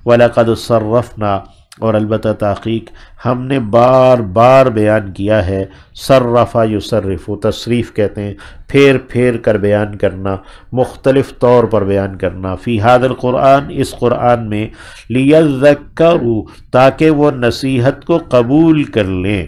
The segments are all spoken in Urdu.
وَلَقَدْ صَرَّفْنَا، اور البتہ تحقیق ہم نے بار بار بیان کیا ہے، صرفا یصرف، تصریف کہتے ہیں پھیر پھیر کر بیان کرنا، مختلف طور پر بیان کرنا، فی ھذا القرآن، اس قرآن میں، لیذکروا، تاکہ وہ نصیحت کو قبول کر لیں،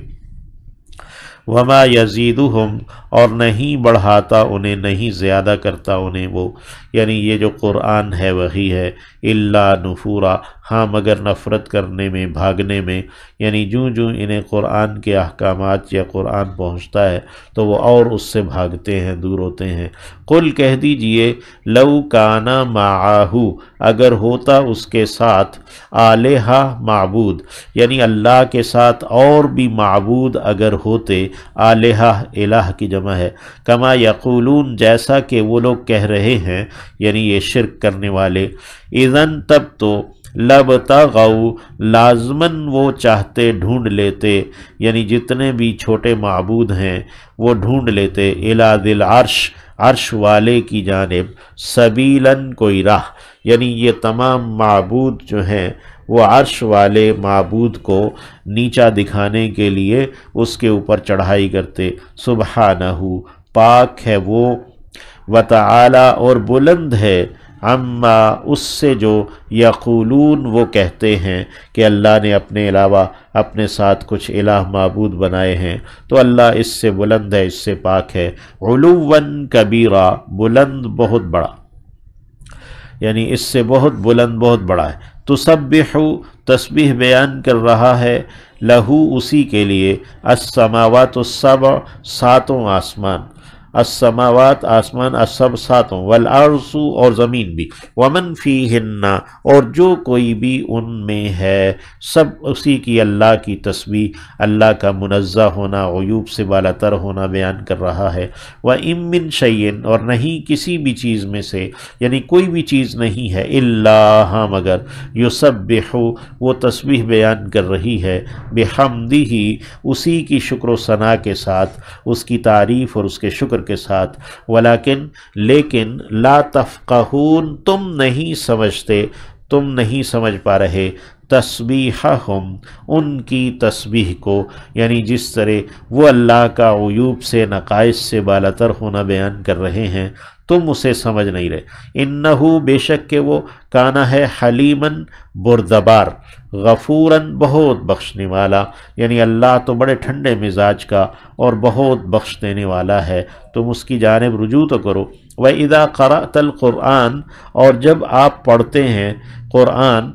وما یزیدہم، اور نہیں بڑھاتا انہیں، نہیں زیادہ کرتا انہیں وہ، یعنی یہ جو قرآن ہے وہی ہے، الا نفورا، ہاں مگر نفرت کرنے میں، بھاگنے میں، یعنی جوں جوں انہیں قرآن کے احکامات یا قرآن پہنچتا ہے تو وہ اور اس سے بھاگتے ہیں، دور ہوتے ہیں۔ قل، کہہ دیجئے، لو کانا معاہ، اگر ہوتا اس کے ساتھ، آلہہ، معبود، یعنی اللہ کے ساتھ اور بھی معبود اگر ہوتے، آلہہ الہ کی جمع ہے، کما یقولون، جیسا کہ وہ لوگ کہہ رہے ہیں، یعنی یہ شرک کرنے والے، اذن، تب تو، لبتغوا، لازماً وہ چاہتے، ڈھونڈ لیتے، یعنی جتنے بھی چھوٹے معبود ہیں وہ ڈھونڈ لیتے، الی ذی العرش، عرش والے کی جانب، سبیلاً، کوئی راہ، یعنی یہ تمام معبود جو ہیں وہ عرش والے معبود کو نیچا دکھانے کے لیے اس کے اوپر چڑھائی کرتے، سبحانہ، پاک ہے وہ، وتعالی، اور بلند ہے، عما، اس سے جو، یقولون، وہ کہتے ہیں کہ اللہ نے اپنے علاوہ اپنے ساتھ کچھ الہ معبود بنائے ہیں، تو اللہ اس سے بلند ہے، اس سے پاک ہے، علواً کبیرا، بلند بہت بڑا، یعنی اس سے بہت بلند، بہت بڑا ہے۔ تسبح، تسبیح بیان کر رہا ہے، لہو، اسی کے لیے، السماوات السبع، ساتوں آسمان، السماوات، آسمان، السبع، ساتوں، والارض، اور زمین بھی، ومن فیہن، اور جو کوئی بھی ان میں ہے، سب اسی کی، اللہ کی تسبیح، اللہ کا منزہ ہونا، عیوب سے بالا تر ہونا بیان کر رہا ہے، وَإِن مِّن شَيْءٍ، اور نہیں کسی بھی چیز میں سے، یعنی کوئی بھی چیز نہیں ہے، الا، ہاں مگر، یسبح، وہ تسبیح بیان کر رہی ہے، بحمدہ، اسی کی شکر و ثنا کے ساتھ، اس کی تعریف اور اس کے شکر کے ساتھ، ولیکن، لیکن، لا تفقہون، تم نہیں سمجھتے، تم نہیں سمجھ پا رہے، تسبیحہم، ان کی تسبیح کو، یعنی جس طرح وہ اللہ کا عیوب سے، نقائص سے بالاتر ہونا بیان کر رہے ہیں، تم اسے سمجھ نہیں رہے۔ انہو، بے شک کہ وہ، کانا ہے، حلیماً، بردبار، غفوراً، بہت بخشنے والا، یعنی اللہ تو بڑے ٹھنڈے مزاج کا اور بہت بخش دینے والا ہے، تم اس کی جانب رجوع تو کرو۔ وَإِذَا قَرَأْتَ الْقُرْآنَ، اور جب آپ پڑھتے ہیں قرآن،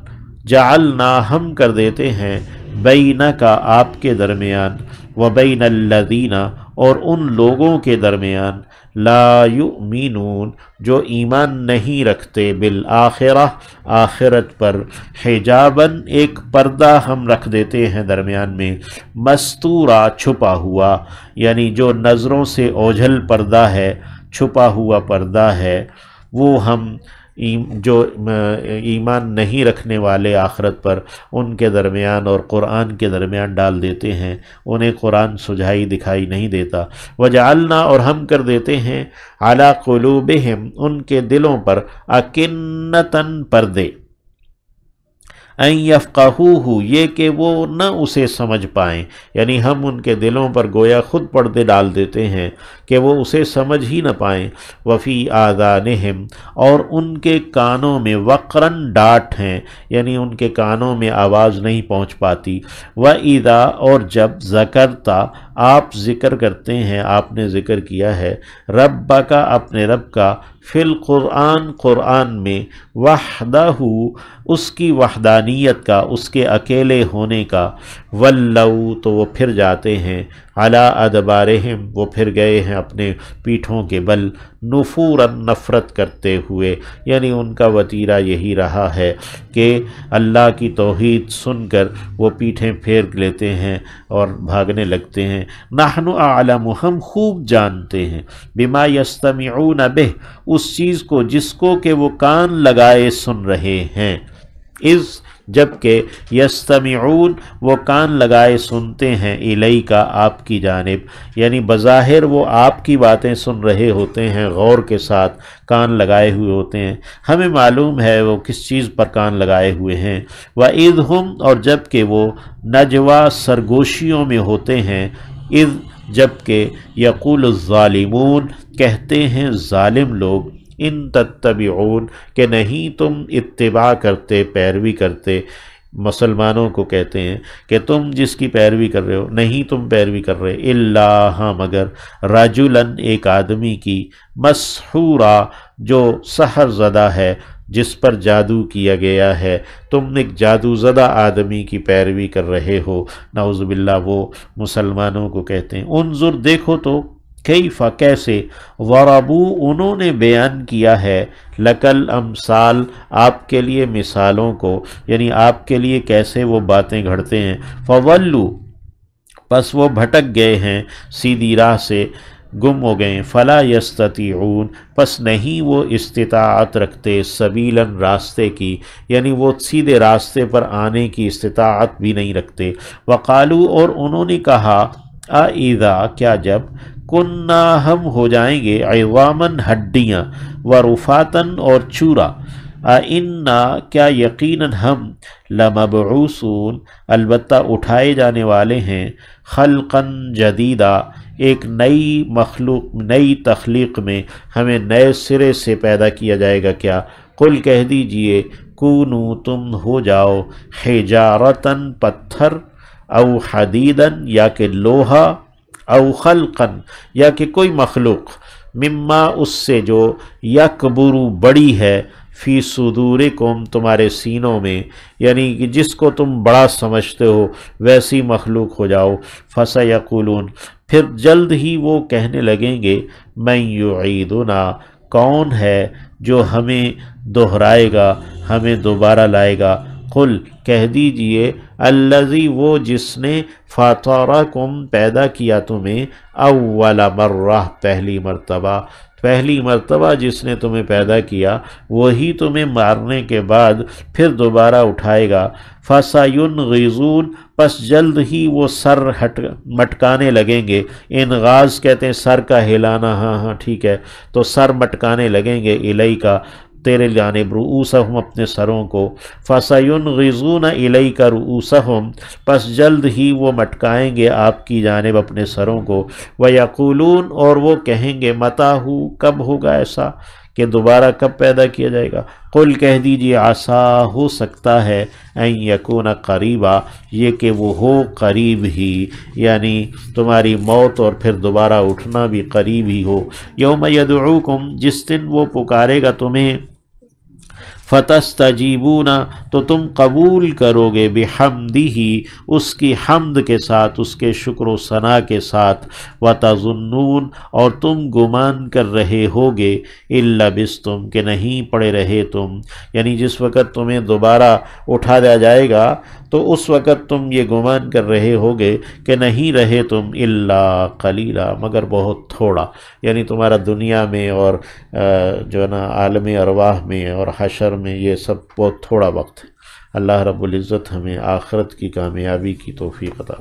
جعلنا، ہم کر دیتے ہیں، بینک، آپ کے درمیان، وبین الذین، اور ان لوگوں کے درمیان، لا یؤمنون، جو ایمان نہیں رکھتے، بالآخرہ، آخرت پر، حجاباً، ایک پردہ ہم رکھ دیتے ہیں درمیان میں، مستورا، چھپا ہوا، یعنی جو نظروں سے اوجھل پردہ ہے، چھپا ہوا پردہ ہے، وہ ہم جو ایمان نہیں رکھنے والے آخرت پر، ان کے درمیان اور قرآن کے درمیان ڈال دیتے ہیں، انہیں قرآن سجھائی دکھائی نہیں دیتا۔ وجعلنا، اور ہم کر دیتے ہیں، علی قلوبہم، ان کے دلوں پر، اکنتاً، پردے، ان یفقہوہ، یہ کہ وہ نہ اسے سمجھ پائیں، یعنی ہم ان کے دلوں پر گویا خود پردے ڈال دیتے ہیں کہ وہ اسے سمجھ ہی نہ پائیں۔ وفی آذانہم، اور ان کے کانوں میں، وقراً، ڈاٹ ہیں، یعنی ان کے کانوں میں آواز نہیں پہنچ پاتی۔ وَإِذَا، اور جب، ذکرتا، آپ ذکر کرتے ہیں، آپ نے ذکر کیا ہے، ربک، اپنے رب کا، فی القرآن، قرآن میں، وحدہ، اس کی وحدانیت کا، اس کے اکیلے ہونے کا، ولوا، تو وہ پھر جاتے ہیں، علی ادبارہم، وہ پھر گئے ہیں اپنے پیٹھوں کے بل، نفوراً، نفرت کرتے ہوئے، یعنی ان کا وتیرہ یہی رہا ہے کہ اللہ کی توحید سن کر وہ پیٹھیں پھیر لیتے ہیں اور بھاگنے لگتے ہیں۔ نحن اعلم، ہم خوب جانتے ہیں، بما یستمعون بہ، اس چیز کو جس کو کہ وہ کان لگائے سن رہے ہیں، اذ، جبکہ یستمعون وہ کان لگائے سنتے ہیں الیک آپ کی جانب، یعنی بظاہر وہ آپ کی باتیں سن رہے ہوتے ہیں، غور کے ساتھ کان لگائے ہوئے ہوتے ہیں، ہمیں معلوم ہے وہ کس چیز پر کان لگائے ہوئے ہیں۔ وَإِذْ هُمْ اور جب کہ وہ نجوا سرگوشیوں میں ہوتے ہیں، اذ جب کہ یقول الظالمون کہتے ہیں ظالم لوگ، ان تتبعون کہ نہیں تم اتباع کرتے، پیروی کرتے، مسلمانوں کو کہتے ہیں کہ تم جس کی پیروی کر رہے ہو نہیں تم پیروی کر رہے، الا ہاں مگر رجلاً ایک آدمی کی، مسحورا جو سحر زدہ ہے، جس پر جادو کیا گیا ہے، تم ایک جادو زدہ آدمی کی پیروی کر رہے ہو، نعوذ باللہ وہ مسلمانوں کو کہتے ہیں۔ انظر دیکھو تو، کیفا کیسے، ضربو انہوں نے بیان کیا ہے، لکل امثال آپ کے لیے مثالوں کو، یعنی آپ کے لیے کیسے وہ باتیں گھڑتے ہیں، فولو پس وہ بھٹک گئے ہیں سیدھی راہ سے، گم ہو گئے، فلا یستطیعون پس نہیں وہ استطاعت رکھتے، سبیلاً راستے کی، یعنی وہ سیدھے راستے پر آنے کی استطاعت بھی نہیں رکھتے۔ وقالو اور انہوں نے کہا، اذا کیا جب، کننا ہم ہو جائیں گے، عظاماً ہڈیاں، ورفاتاً اور چورا، انا کیا یقیناً ہم، لمبعوثون البتہ اٹھائے جانے والے ہیں، خلقاً جدیدہ ایک نئی مخلوق، نئی تخلیق میں ہمیں نئے سرے سے پیدا کیا جائے گا کیا، قل کہہ دیجئے، کونو تم ہو جاؤ، حجارتاً پتھر، او حدیداً یا کہ لوہا، او خلقاً یا کہ کوئی مخلوق، مما اس سے جو یکبرو بڑی ہے، فی صدورکم تمہارے سینوں میں، یعنی کہ جس کو تم بڑا سمجھتے ہو ویسی مخلوق ہو جاؤ، فسیقولون پھر جلد ہی وہ کہنے لگیں گے، من یعیدنا کون ہے جو ہمیں دہرائے گا، ہمیں دوبارہ لائے گا، قل کہہ دیجئے، الذی وہ جس نے فطرکم پیدا کیا تمہیں، اول مرہ پہلی مرتبہ، پہلی مرتبہ جس نے تمہیں پیدا کیا وہی تمہیں مارنے کے بعد پھر دوبارہ اٹھائے گا، فَسَيُنْغِضُونَ پس جلد ہی وہ سر مٹکانے لگیں گے، انغاز کہتے ہیں سر کا ہلانا، ہاں ہاں ٹھیک ہے، تو سر مٹکانے لگیں گے، الیک تیرے جانب، رؤوسہم اپنے سروں کو، فَسَيُنْغِضُونَ اِلَيْكَ رؤوسہم پس جلد ہی وہ مٹکائیں گے آپ کی جانب اپنے سروں کو، وَيَقُولُونَ اور وہ کہیں گے، مَتَىٰ کب ہوگا ایسا کہ دوبارہ کب پیدا کیا جائے گا، قل کہہ دیجئے، عسیٰ ہو سکتا ہے، ان یکون قریبا یہ کہ وہ ہو قریب ہی، یعنی تمہاری موت اور پھر دوبارہ اٹھنا بھی قریب ہی ہو، یوم یدعوکم جس دن وہ پکارے گا تمہیں، فتستجیبون تو تم قبول کرو گے، بحمدہ اس کی حمد کے ساتھ، اس کے شکر و ثنا کے ساتھ، وتظنون اور تم گمان کر رہے ہوگے، الا لبثتم کہ نہیں پڑے رہے تم، یعنی جس وقت تمہیں دوبارہ اٹھا دیا جائے گا تو اس وقت تم یہ گمان کر رہے ہوگے کہ نہیں رہے تم، الا قلیلا مگر بہت تھوڑا، یعنی تمہارا دنیا میں اور جو ہے نا عالم ارواح میں اور حشر میں یہ سب بہت تھوڑا وقت ہے۔ اللہ رب العزت ہمیں آخرت کی کامیابی کی توفیق عطا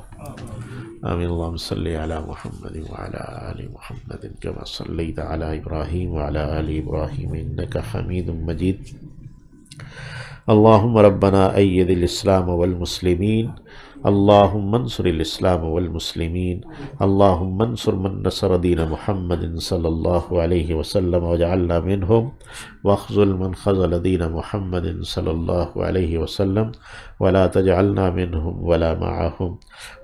آمین۔ اللہم صلی علی محمد وعلی آل محمد کما صلیت علی ابراہیم وعلی آل ابراہیم انک حمید مجید۔ اللہم ربنا اید الاسلام والمسلمین، اللہم انصر الاسلام والمسلمین، اللہم انصر من نصر دین محمد صلی اللہ علیہ وسلم وجعلنا منہم، واخذل من خذل دین محمد صلی اللہ علیہ وسلم ولا تجعلنا منہم ولا معہم،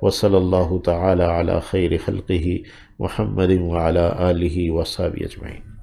وصلی اللہ تعالی علی خیر خلقہ محمد وعلی آلہ وصحبہ اجمعین۔